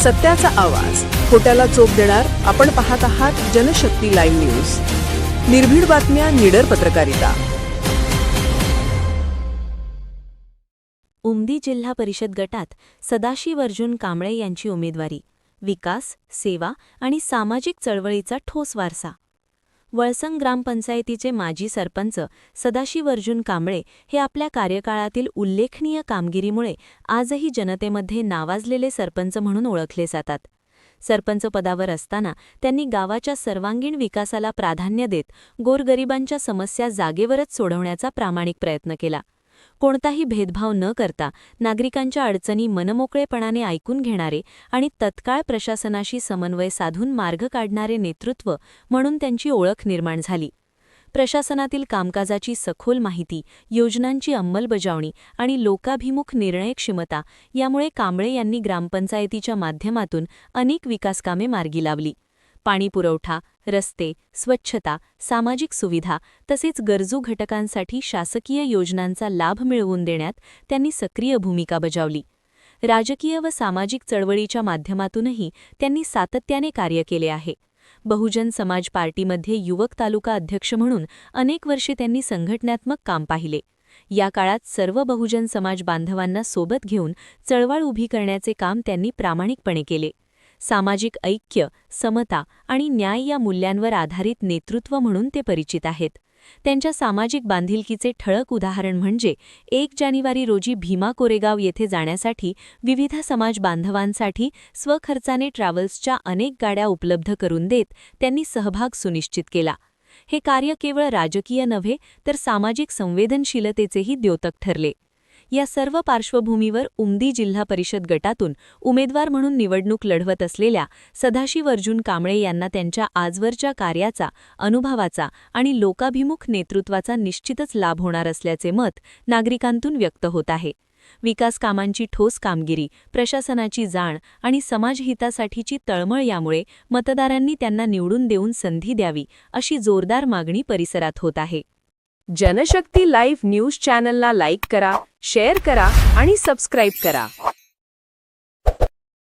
सत्याचा आवाज, खोट्याला चोप देणार. आपण पाहत आहात जनशक्ती लाईव्ह न्यूज. निर्भीड बातम्या, निडर पत्रकारिता. उमदी जिल्हा परिषद गटात सदाशिव अर्जुन कांबळे यांची उमेदवारी. विकास, सेवा आणि सामाजिक चळवळीचा ठोस वारसा. वळसंग ग्रामपंचायतीचे माजी सरपंच सदाशिव अर्जुन कांबळे हे आपल्या कार्यकाळातील उल्लेखनीय कामगिरीमुळे आजही जनतेमध्ये नावाजलेले सरपंच म्हणून ओळखले जातात. सरपंच पदावर असताना त्यांनी गावाच्या सर्वांगीण विकासाला प्राधान्य देत गोरगरिबांच्या समस्या जागेवरच सोडवण्याचा प्रामाणिक प्रयत्न केला. कोणताही भेदभाव न करता नागरिकांच्या अडचणी मनमोकळेपणाने ऐकून घेणारे आणि तत्काळ प्रशासनाशी समन्वय साधून मार्ग काढणारे नेतृत्व म्हणून त्यांची ओळख निर्माण झाली. प्रशासनातील कामकाजाची सखोल माहिती, योजनांची अंमलबजावणी आणि लोकाभिमुख निर्णयक्षमता यामुळे कांबळे यांनी ग्रामपंचायतीच्या माध्यमातून अनेक विकासकामे मार्गी लावली. पाणीपुरवठा, रस्ते, स्वच्छता, सामाजिक सुविधा तसेच गरजू घटकांसाठी शासकीय योजनांचा लाभ मिळवून देण्यात त्यांनी सक्रिय भूमिका बजावली. राजकीय व सामाजिक चळवळीच्या माध्यमातूनही त्यांनी सातत्याने कार्य केले आहे. बहुजन समाज पार्टीमध्ये युवक तालुका अध्यक्ष म्हणून अनेक वर्षे त्यांनी संघटनात्मक काम पाहिले. या काळात सर्व बहुजन समाज बांधवांना सोबत घेऊन चळवळ उभी करण्याचे काम त्यांनी प्रामाणिकपणे केले. सामाजिक ऐक्य, समता आणि न्याय या मूल्यांवर आधारित नेतृत्व म्हणून ते परिचित आहेत. त्यांच्या सामाजिक बांधिलकीचे ठळक उदाहरण म्हणजे 1 जानेवारी रोजी भीमा कोरेगाव येथे जाण्यासाठी विविध समाज बांधवांसाठी स्वखर्चाने ट्रॅव्हल्सच्या अनेक गाड्या उपलब्ध करून देत त्यांनी सहभाग सुनिश्चित केला. हे कार्य केवळ राजकीय नव्हे तर सामाजिक संवेदनशीलतेचेही द्योतक ठरले. या सर्व पार्श्वभूमीवर उमदी जिल्हा परिषद गटातून उमेदवार म्हणून निवडणूक लढवत असलेल्या सदाशिव अर्जुन कांबळे यांना त्यांच्या आजवरच्या कार्याचा, अनुभवाचा आणि लोकाभिमुख नेतृत्वाचा निश्चितच लाभ होणार असल्याचे मत नागरिकांतून व्यक्त होत आहे. विकास कामांची ठोस कामगिरी, प्रशासनाची जाण आणि समाजहितासाठीची तळमळ यामुळे मतदारांनी त्यांना निवडून देऊन संधी द्यावी अशी जोरदार मागणी परिसरात होत आहे. जनशक्ती लाईव्ह न्यूज चॅनलला लाईक करा, शेअर करा आणि सबस्क्राईब करा.